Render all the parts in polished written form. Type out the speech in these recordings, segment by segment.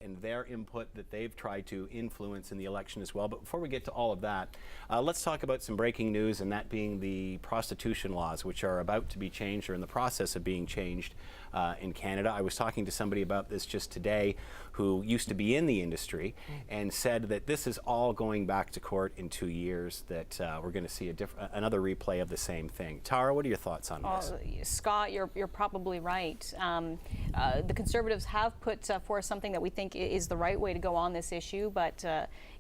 and their input that they've tried to influence in the election as well. But before we get to all of that, let's talk about some breaking news, and that being the prostitution laws, which are about to be changed or in the process of being changed in Canada. I was talking to somebody about this just today who used to be in the industry and said that this is all going back to court in 2 years, that we're going to see another replay of the same thing. Tara, what are your thoughts on this? Scott, you're probably right. The Conservatives have put forth something that we think is the right way to go on this issue, but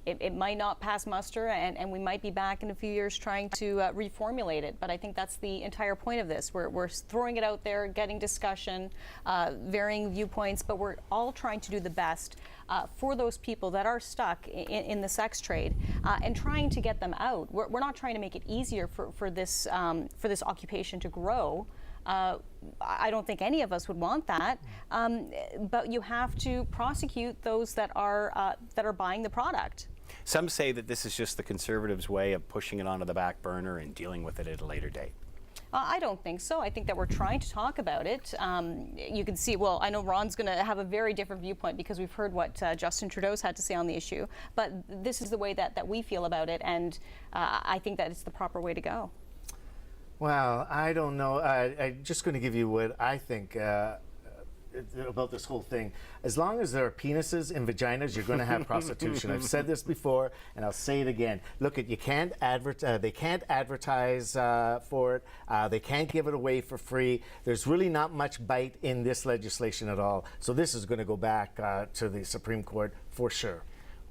it might not pass muster, and we might be back in a few years trying to reformulate it. But I think that's the entire point of this. We're throwing it out there, getting discussion, varying viewpoints, but we're all trying to do the best for those people that are stuck in the sex trade and trying to get them out. We're not trying to make it easier for this occupation to grow. I don't think any of us would want that, but you have to prosecute those that are buying the product. Some say that this is just the Conservatives' way of pushing it onto the back burner and dealing with it at a later date. I don't think so. I think that we're trying to talk about it. You can see, well, I know Ron's going to have a very different viewpoint because we've heard what Justin Trudeau's had to say on the issue, but this is the way that we feel about it, and I think that it's the proper way to go. Well, I don't know. I'm just going to give you what I think about this whole thing. As long as there are penises and vaginas, you're going to have prostitution. I've said this before, and I'll say it again. Look, they can't advertise for it. They can't give it away for free. There's really not much bite in this legislation at all. So this is going to go back to the Supreme Court for sure.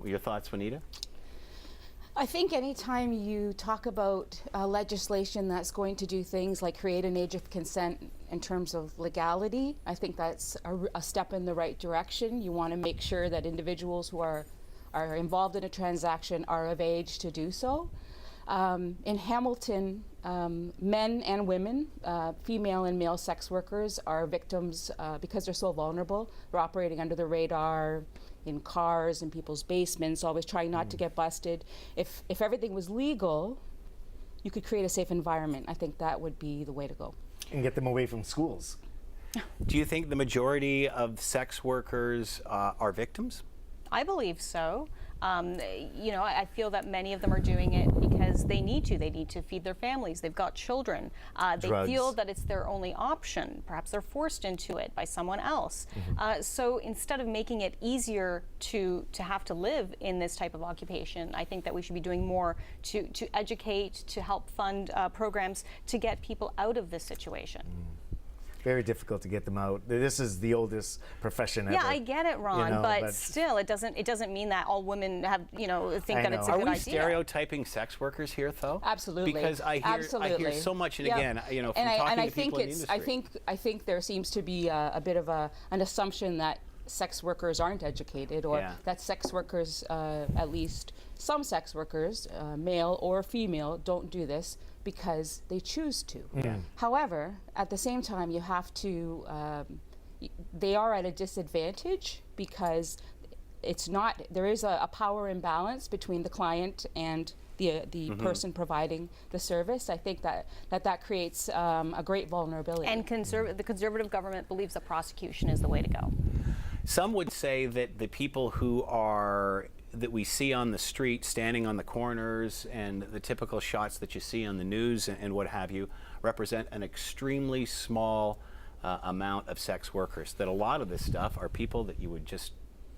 Your thoughts, Juanita? I think anytime you talk about legislation that's going to do things like create an age of consent in terms of legality, I think that's a step in the right direction. You want to make sure that individuals who are involved in a transaction are of age to do so. In Hamilton, men and women, female and male sex workers are victims because they're so vulnerable. They're operating under the radar, in cars, in people's basements, always trying not to get busted. If everything was legal, you could create a safe environment. I think that would be the way to go. And get them away from schools. Do you think the majority of sex workers are victims? I believe so. You know, I feel that many of them are doing it because they need to. They need to feed their families. They've got children. They feel that it's their only option. Perhaps they're forced into it by someone else. So instead of making it easier to have to live in this type of occupation, I think that we should be doing more to educate, to help fund programs to get people out of this situation. Very difficult to get them out. This is the oldest profession ever. Yeah, I get it, Ron, you know, but still, it doesn't mean that all women have, think that it's a good idea. Are we stereotyping sex workers here, though? Absolutely. Because I hear so much, and again, from talking to people in the industry. I think there seems to be a bit of an assumption that sex workers aren't educated, or that sex workers, at least some sex workers, male or female, don't do this because they choose to. However, at the same time, you have to, they are at a disadvantage because it's not, there is a power imbalance between the client and the person providing the service. I think that creates a great vulnerability. And the Conservative government believes that prosecution is the way to go. Some would say that the people that we see on the street, standing on the corners, and the typical shots that you see on the news and what have you, represent an extremely small amount of sex workers. That a lot of this stuff are people that you would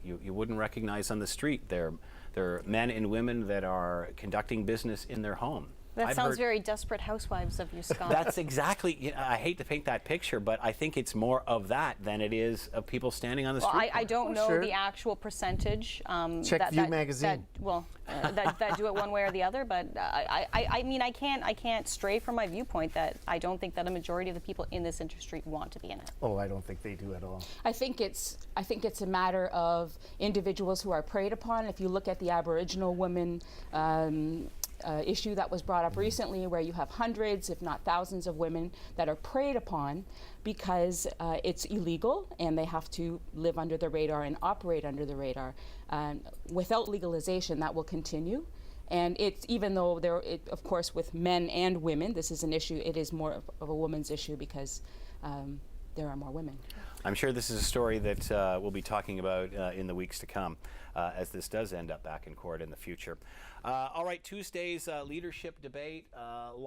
you wouldn't recognize on the street. They're men and women that are conducting business in their home. That sounds very Desperate Housewives of you, Scott. That's exactly, I hate to paint that picture, but I think it's more of that than it is of people standing on the street. Well, I don't know the actual percentage. Check View magazine. That do it one way or the other, but I mean, I can't stray from my viewpoint that I don't think that a majority of the people in this industry want to be in it. Oh, I don't think they do at all. I think it's a matter of individuals who are preyed upon. If you look at the Aboriginal women issue that was brought up recently, where you have hundreds, if not thousands, of women that are preyed upon because it's illegal and they have to live under the radar and operate under the radar. Without legalization, that will continue. And it's, even though of course, with men and women, this is an issue, it is more of a woman's issue because there are more women. I'm sure this is a story that we'll be talking about in the weeks to come as this does end up back in court in the future. All right, Tuesday's leadership debate.